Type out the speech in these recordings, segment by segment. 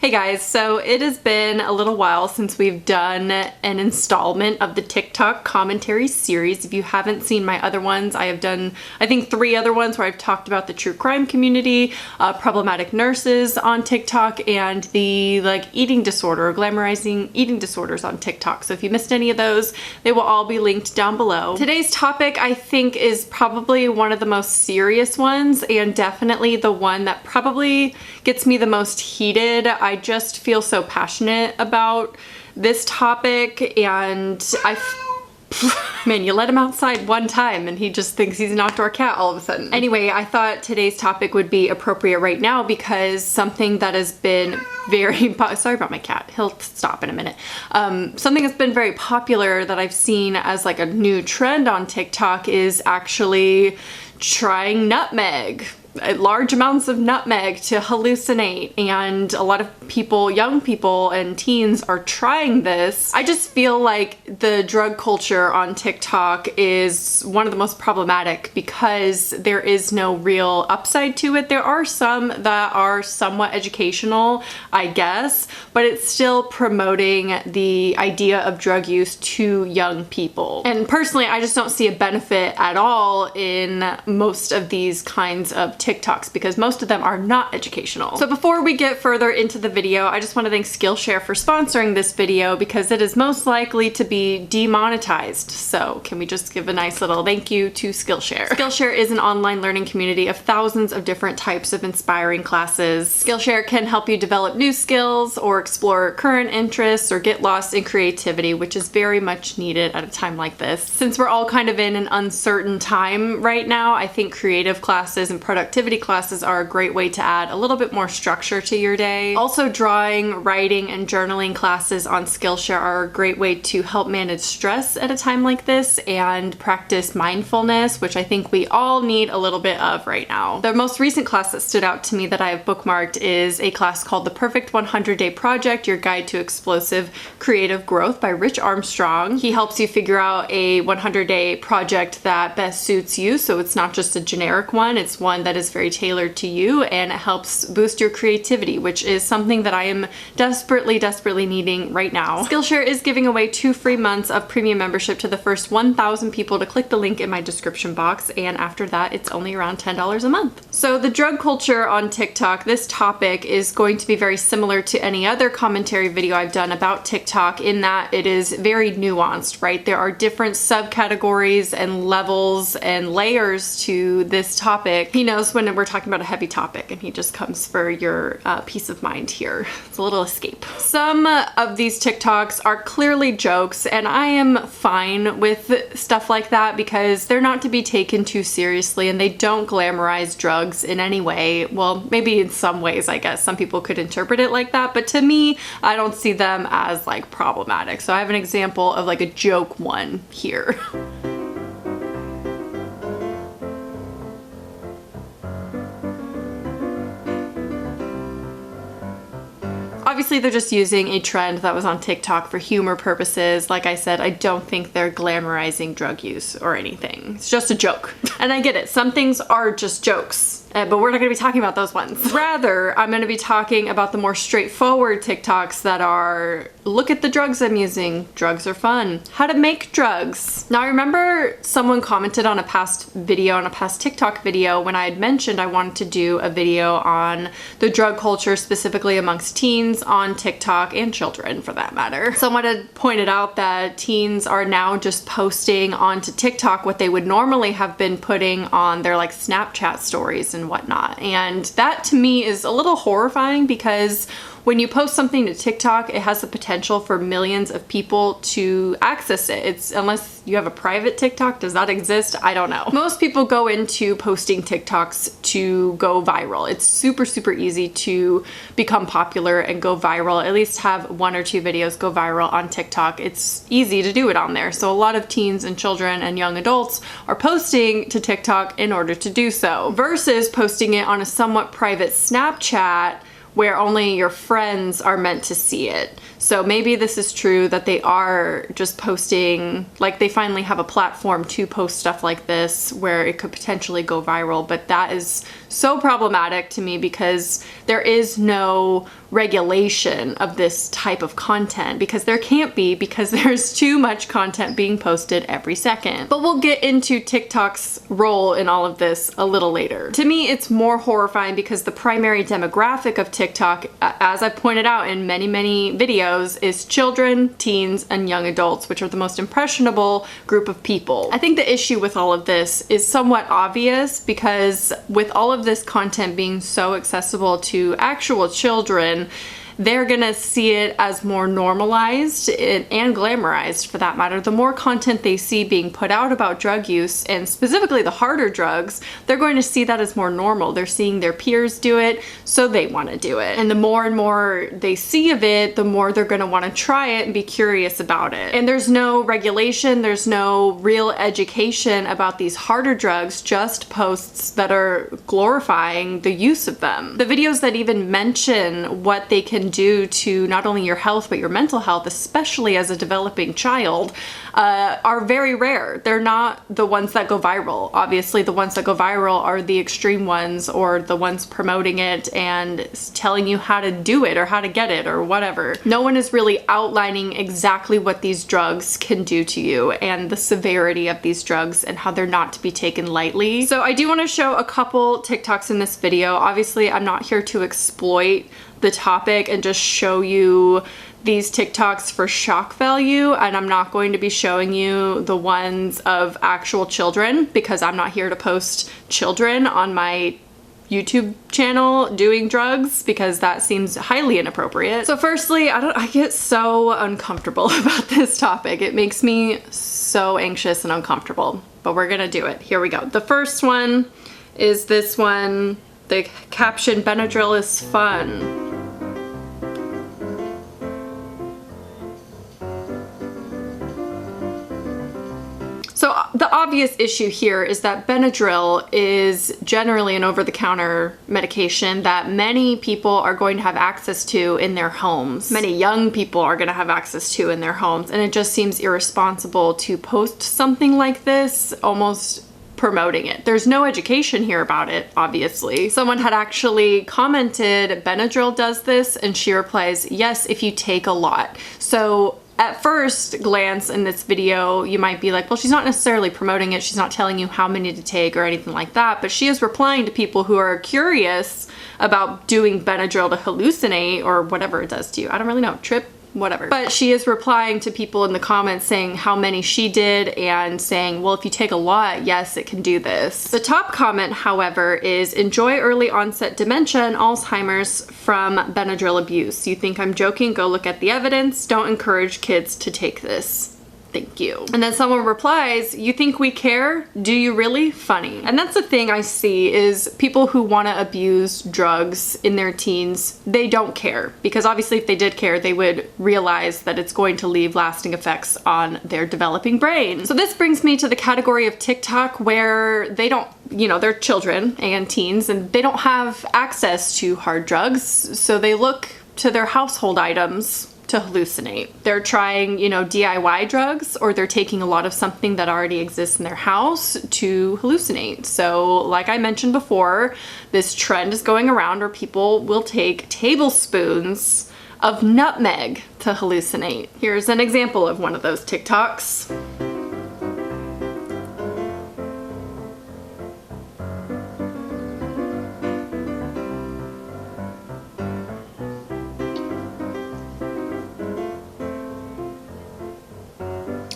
Hey guys, so it has been a little while since we've done an installment of the TikTok commentary series. If you haven't seen my other ones, I have done, I think, 3 other ones where I've talked about the true crime community, problematic nurses on TikTok, and the eating disorder, or glamorizing eating disorders on TikTok. So if you missed any of those, they will all be linked down below. Today's topic, I think, is probably one of the most serious ones, and definitely the one that probably gets me the most heated. I just feel so passionate about this topic, and man, you let him outside one time and he just thinks he's an outdoor cat all of a sudden. Anyway, I thought today's topic would be appropriate right now because something that has been very sorry about my cat, he'll stop in a minute. Something that's been very popular that I've seen as like a new trend on TikTok is actually trying nutmeg. Large amounts of nutmeg to hallucinate, and a lot of people, young people and teens, are trying this. I just feel like the drug culture on TikTok is one of the most problematic because there is no real upside to it. There are some that are somewhat educational, I guess, but it's still promoting the idea of drug use to young people. And personally, I just don't see a benefit at all in most of these kinds of TikToks because most of them are not educational. So before we get further into the video, I just want to thank Skillshare for sponsoring this video because it is most likely to be demonetized. So can we just give a nice little thank you to Skillshare? Skillshare is an online learning community of thousands of different types of inspiring classes. Skillshare can help you develop new skills or explore current interests or get lost in creativity, which is very much needed at a time like this. Since we're all kind of in an uncertain time right now, I think creative classes and productivity classes are a great way to add a little bit more structure to your day. Also, drawing, writing, and journaling classes on Skillshare are a great way to help manage stress at a time like this and practice mindfulness, which I think we all need a little bit of right now. The most recent class that stood out to me that I have bookmarked is a class called The Perfect 100-Day Project, Your Guide to Explosive Creative Growth by Rich Armstrong. He helps you figure out a 100-day project that best suits you, so it's not just a generic one, it's one that is very tailored to you, and it helps boost your creativity, which is something that I am desperately needing right now. Skillshare is giving away 2 free months of premium membership to the first 1,000 people to click the link in my description box, and after that it's only around $10 a month. So the drug culture on TikTok, this topic is going to be very similar to any other commentary video I've done about TikTok in that it is very nuanced, right? There are different subcategories and levels and layers to this topic. He knows when we're talking about a heavy topic and he just comes for your peace of mind here. It's a little escape. Some of these TikToks are clearly jokes, and I am fine with stuff like that because they're not to be taken too seriously and they don't glamorize drugs in any way. Well, maybe in some ways, I guess some people could interpret it like that, but to me, I don't see them as like problematic. So I have an example of like a joke one here. Obviously, they're just using a trend that was on TikTok for humor purposes. Like I said, I don't think they're glamorizing drug use or anything. It's just a joke. And I get it. Some things are just jokes. But we're not going to be talking about those ones. Rather, I'm going to be talking about the more straightforward TikToks that are, look at the drugs I'm using. Drugs are fun. How to make drugs. Now, I remember someone commented on a past video, on a past TikTok video, when I had mentioned I wanted to do a video on the drug culture, specifically amongst teens on TikTok, and children for that matter. Someone had pointed out that teens are now just posting onto TikTok what they would normally have been putting on their like Snapchat stories and whatnot. And that to me is a little horrifying because when you post something to TikTok, it has the potential for millions of people to access it. It's, unless you have a private TikTok, does that exist? I don't know. Most people go into posting TikToks to go viral. It's super easy to become popular and go viral, at least have 1 or 2 videos go viral on TikTok. It's easy to do it on there. So a lot of teens and children and young adults are posting to TikTok in order to do so, versus posting it on a somewhat private Snapchat where only your friends are meant to see it. So maybe this is true that they are just posting, like they finally have a platform to post stuff like this where it could potentially go viral, but that is so problematic to me because there is no regulation of this type of content, because there can't be, because there's too much content being posted every second. But we'll get into TikTok's role in all of this a little later. To me, it's more horrifying because the primary demographic of TikTok, as I've pointed out in many videos, is children, teens, and young adults, which are the most impressionable group of people. I think the issue with all of this is somewhat obvious because with all of this content being so accessible to actual children, they're gonna see it as more normalized and glamorized, for that matter. The more content they see being put out about drug use, and specifically the harder drugs, they're going to see that as more normal. They're seeing their peers do it, so they want to do it. And the more and more they see of it, the more they're going to want to try it and be curious about it. And there's no regulation, there's no real education about these harder drugs, just posts that are glorifying the use of them. The videos that even mention what they can do to not only your health but your mental health, especially as a developing child, are very rare. They're not the ones that go viral. Obviously the ones that go viral are the extreme ones, or the ones promoting it and telling you how to do it or how to get it or whatever. No one is really outlining exactly what these drugs can do to you and the severity of these drugs and how they're not to be taken lightly. So I do want to show a couple TikToks in this video. Obviously I'm not here to exploit the topic and just show you these TikToks for shock value, and I'm not going to be showing you the ones of actual children because I'm not here to post children on my YouTube channel doing drugs, because that seems highly inappropriate. So firstly, I get so uncomfortable about this topic. It makes me so anxious and uncomfortable, but we're gonna do it. Here we go. The first one is this one. The caption, "Benadryl is fun." So the obvious issue here is that Benadryl is generally an over-the-counter medication that many people are going to have access to in their homes. Many young people are going to have access to in their homes, and it just seems irresponsible to post something like this, almost promoting it. There's no education here about it, obviously. Someone had actually commented, "Benadryl does this," and she replies, "Yes, if you take a lot." So at first glance in this video, you might be like, well, she's not necessarily promoting it. She's not telling you how many to take or anything like that, but she is replying to people who are curious about doing Benadryl to hallucinate or whatever it does to you. I don't really know, trip, whatever. But she is replying to people in the comments saying how many she did and saying, well, if you take a lot, yes, it can do this. The top comment, however, is, "Enjoy early onset dementia and Alzheimer's from Benadryl abuse. You think I'm joking? Go look at the evidence. Don't encourage kids to take this. Thank you." And then someone replies, "You think we care? Do you really? Funny." And that's the thing I see, is people who want to abuse drugs in their teens, they don't care. Because obviously if they did care, they would realize that it's going to leave lasting effects on their developing brain. So this brings me to the category of TikTok where they don't, you know, they're children and teens and they don't have access to hard drugs. So they look to their household items to hallucinate. They're trying, you know, DIY drugs, or they're taking a lot of something that already exists in their house to hallucinate. So like I mentioned before, this trend is going around where people will take tablespoons of nutmeg to hallucinate. Here's an example of one of those TikToks.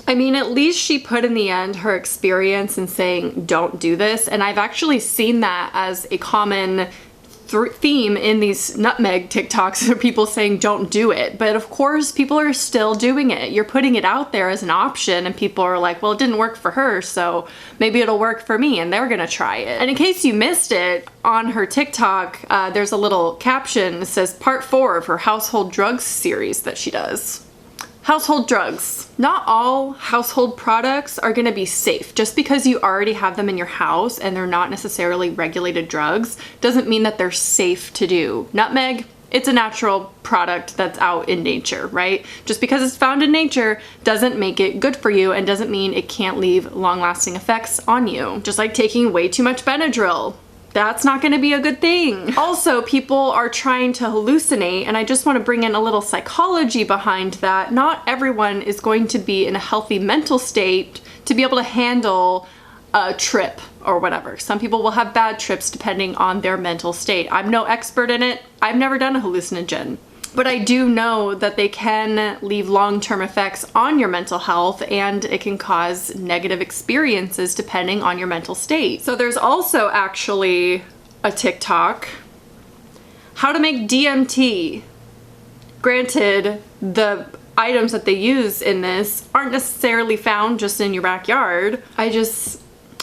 I mean, at least she put in the end her experience in saying, don't do this. And I've actually seen that as a common theme in these nutmeg TikToks, are people saying, don't do it. But of course, people are still doing it. You're putting it out there as an option and people are like, well, it didn't work for her, so maybe it'll work for me, and they're gonna try it. And in case you missed it, on her TikTok, there's a little caption that says part 4 of her household drugs series that she does. Household drugs. Not all household products are gonna be safe. Just because you already have them in your house and they're not necessarily regulated drugs doesn't mean that they're safe to do. Nutmeg, It's a natural product that's out in nature, right? Just because it's found in nature doesn't make it good for you and doesn't mean it can't leave long-lasting effects on you. Just like taking way too much Benadryl. That's not gonna be a good thing. Also, people are trying to hallucinate, and I just wanna bring in a little psychology behind that. Not everyone is going to be in a healthy mental state to be able to handle a trip or whatever. Some people will have bad trips depending on their mental state. I'm no expert in it. I've never done a hallucinogen. But I do know that they can leave long-term effects on your mental health, and it can cause negative experiences depending on your mental state. So there's also actually a TikTok, how to make DMT. Granted, the items that they use in this aren't necessarily found just in your backyard.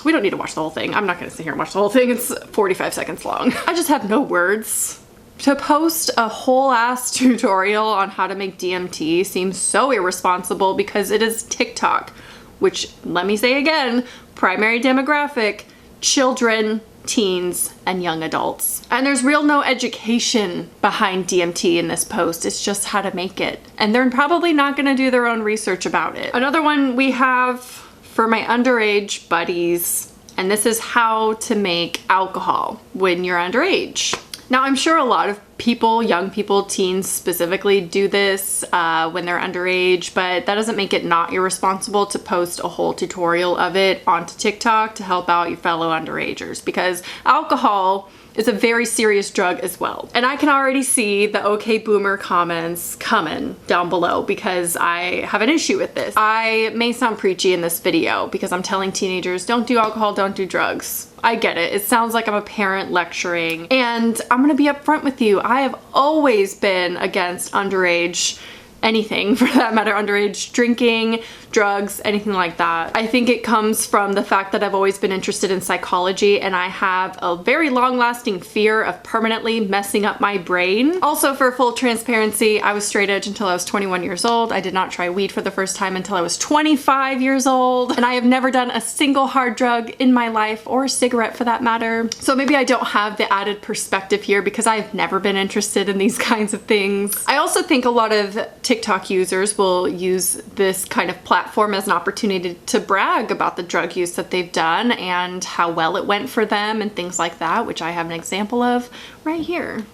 We don't need to watch the whole thing. I'm not gonna sit here and watch the whole thing. It's 45 seconds long. I just have no words. To post a whole ass tutorial on how to make DMT seems so irresponsible because it is TikTok, which, let me say again, primary demographic, children, teens, and young adults. And there's no education behind DMT in this post. It's just how to make it. And they're probably not gonna do their own research about it. Another one we have for my underage buddies, and this is how to make alcohol when you're underage. Now, I'm sure a lot of people, young people, teens specifically, do this when they're underage, but that doesn't make it not irresponsible to post a whole tutorial of it onto TikTok to help out your fellow underagers, because alcohol is a very serious drug as well. And I can already see the okay boomer comments coming down below because I have an issue with this. I may sound preachy in this video because I'm telling teenagers, don't do alcohol, don't do drugs. I get it. It sounds like I'm a parent lecturing, and I'm gonna be upfront with you. I have always been against underage anything, for that matter, underage drinking, drugs, anything like that. I think it comes from the fact that I've always been interested in psychology, and I have a very long-lasting fear of permanently messing up my brain. Also, for full transparency, I was straight edge until I was 21 years old. I did not try weed for the first time until I was 25 years old, and I have never done a single hard drug in my life, or a cigarette for that matter. So maybe I don't have the added perspective here because I've never been interested in these kinds of things. I also think a lot of TikTok users will use this kind of platform as an opportunity to brag about the drug use that they've done and how well it went for them and things like that, which I have an example of right here.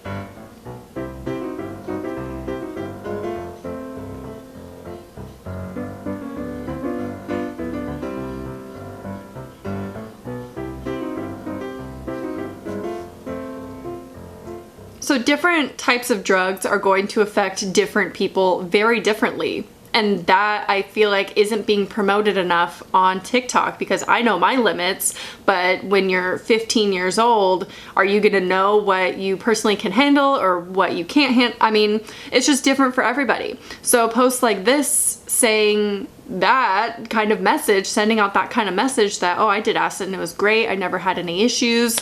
So different types of drugs are going to affect different people very differently. And that, I feel like, isn't being promoted enough on TikTok, because I know my limits, but when you're 15 years old, are you gonna know what you personally can handle or what you can't handle? I mean, it's just different for everybody. So posts like this saying that kind of message, sending out that kind of message that, oh, I did acid and it was great, I never had any issues.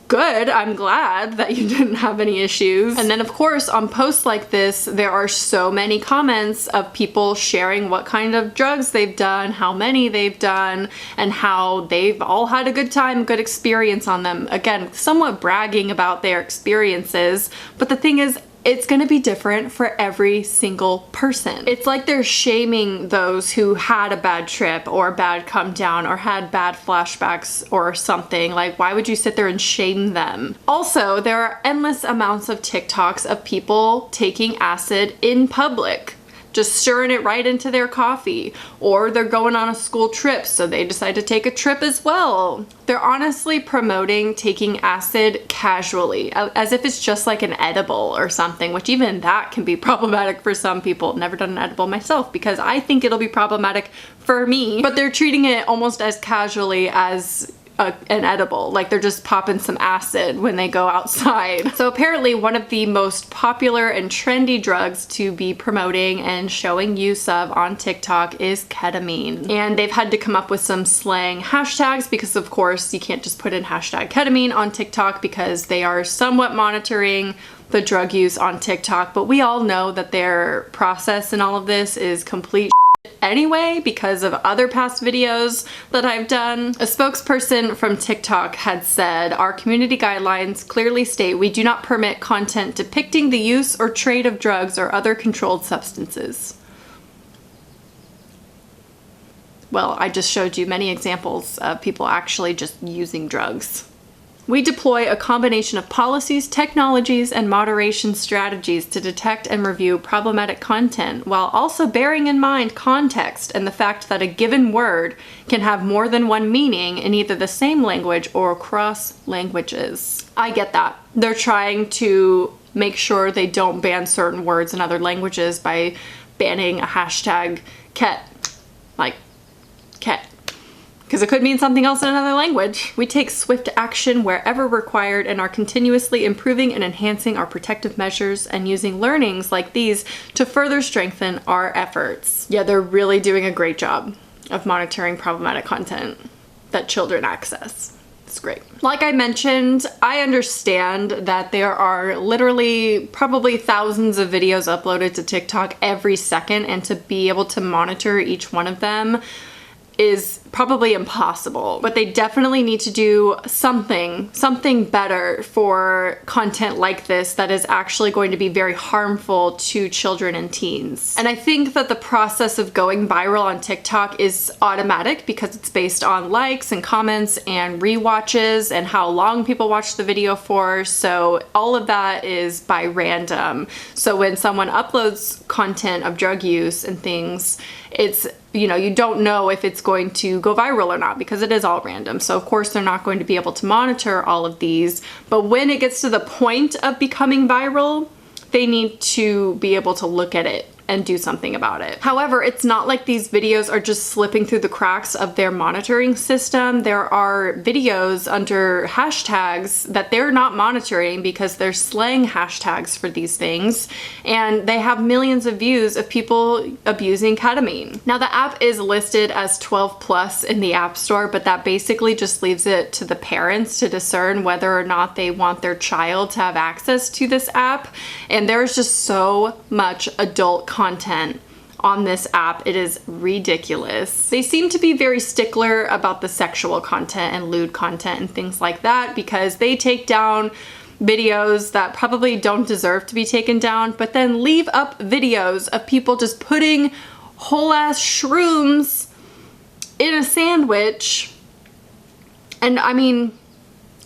Good, I'm glad that you didn't have any issues. And then of course on posts like this, there are so many comments of people sharing what kind of drugs they've done, how many they've done, and how they've all had a good time, good experience on them. Again, somewhat bragging about their experiences, but the thing is, it's gonna be different for every single person. It's like they're shaming those who had a bad trip or a bad come down or had bad flashbacks or something. Like, why would you sit there and shame them? Also, there are endless amounts of TikToks of people taking acid in public, just stirring it right into their coffee, or they're going on a school trip, so they decide to take a trip as well. They're honestly promoting taking acid casually, as if it's just like an edible or something, which even that can be problematic for some people. Never done an edible myself because I think it'll be problematic for me, but they're treating it almost as casually as an edible, like they're just popping some acid when they go outside. So apparently one of the most popular and trendy drugs to be promoting and showing use of on TikTok is ketamine. And they've had to come up with some slang hashtags because of course you can't just put in hashtag ketamine on TikTok because they are somewhat monitoring the drug use on TikTok, but we all know that their process in all of this is complete shit. anyway because of other past videos that I've done. A spokesperson from TikTok had said, "Our community guidelines clearly state we do not permit content depicting the use or trade of drugs or other controlled substances." Well, I just showed you many examples of people actually just using drugs. We deploy a combination of policies, technologies, and moderation strategies to detect and review problematic content, while also bearing in mind context and the fact that a given word can have more than one meaning in either the same language or across languages. I get that. They're trying to make sure they don't ban certain words in other languages by banning a hashtag ket, like ket, because it could mean something else in another language. We take swift action wherever required and are continuously improving and enhancing our protective measures and using learnings like these to further strengthen our efforts. Yeah, they're really doing a great job of monitoring problematic content that children access. It's great. Like I mentioned, I understand that there are literally probably thousands of videos uploaded to TikTok every second, and to be able to monitor each one of them is probably impossible, but they definitely need to do something better for content like this that is actually going to be very harmful to children and teens. And I think that the process of going viral on TikTok is automatic because it's based on likes and comments and rewatches and how long people watch the video for. So all of that is by random. So when someone uploads content of drug use and things, it's, you know, you don't know if it's going to go viral or not because it is all random. So of course they're not going to be able to monitor all of these, but when it gets to the point of becoming viral, they need to be able to look at it and do something about it. However, it's not like these videos are just slipping through the cracks of their monitoring system. There are videos under hashtags that they're not monitoring because they're slang hashtags for these things, and they have millions of views of people abusing ketamine. Now, the app is listed as 12 plus in the App Store, but that basically just leaves it to the parents to discern whether or not they want their child to have access to this app. And there's just so much adult content on this app. It is ridiculous. They seem to be very stickler about the sexual content and lewd content and things like that because they take down videos that probably don't deserve to be taken down, but then leave up videos of people just putting whole ass shrooms in a sandwich. And I mean,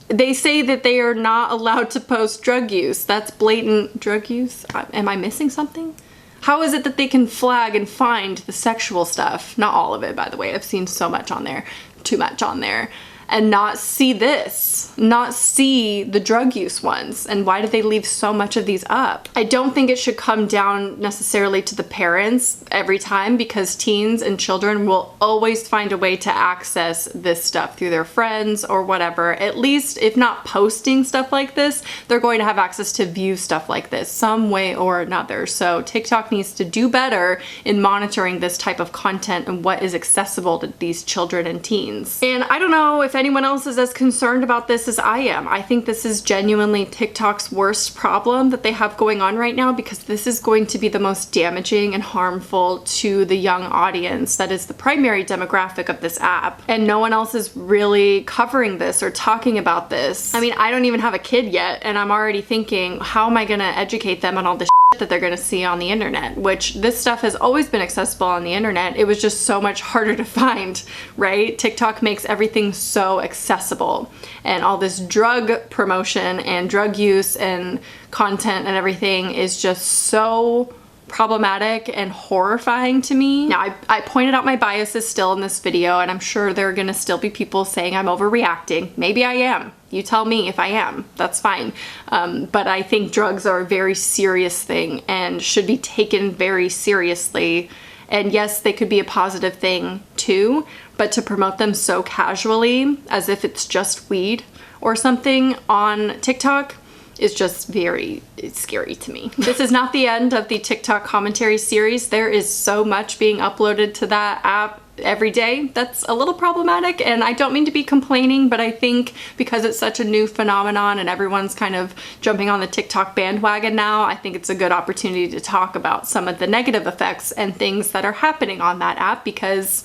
they say that they are not allowed to post drug use. That's blatant drug use. Am I missing something? How is it that they can flag and find the sexual stuff? Not all of it, by the way. I've seen so much on there, too much on there, and not see this, not see the drug use ones. And why did they leave so much of these up? I don't think it should come down necessarily to the parents every time, because teens and children will always find a way to access this stuff through their friends or whatever. At least if not posting stuff like this, they're going to have access to view stuff like this some way or another. So TikTok needs to do better in monitoring this type of content and what is accessible to these children and teens. And I don't know if anyone else is as concerned about this as I am. I think this is genuinely TikTok's worst problem that they have going on right now, because this is going to be the most damaging and harmful to the young audience that is the primary demographic of this app. And no one else is really covering this or talking about this. I mean, I don't even have a kid yet, and I'm already thinking, how am I gonna educate them on all this that they're gonna see on the internet? Which this stuff has always been accessible on the internet. It was just so much harder to find, right? TikTok makes everything so accessible, and all this drug promotion and drug use and content and everything is just so problematic and horrifying to me. Now, I pointed out my biases still in this video, and I'm sure there are gonna still be people saying I'm overreacting. Maybe I am. You tell me if I am. That's fine. But I think drugs are a very serious thing and should be taken very seriously. And yes, they could be a positive thing too, but to promote them so casually as if it's just weed or something on TikTok is just very scary to me. This is not the end of the TikTok commentary series. There is so much being uploaded to that app every day, that's a little problematic. And I don't mean to be complaining, but I think because it's such a new phenomenon and everyone's kind of jumping on the TikTok bandwagon now, I think it's a good opportunity to talk about some of the negative effects and things that are happening on that app, because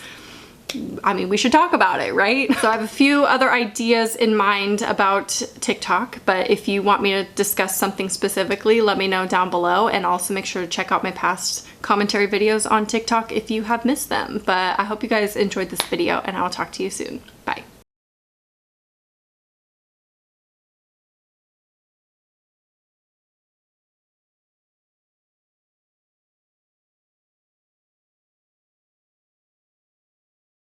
I mean, we should talk about it, right? So I have a few other ideas in mind about TikTok, but if you want me to discuss something specifically, let me know down below, and also make sure to check out my past commentary videos on TikTok if you have missed them. But I hope you guys enjoyed this video, and I will talk to you soon.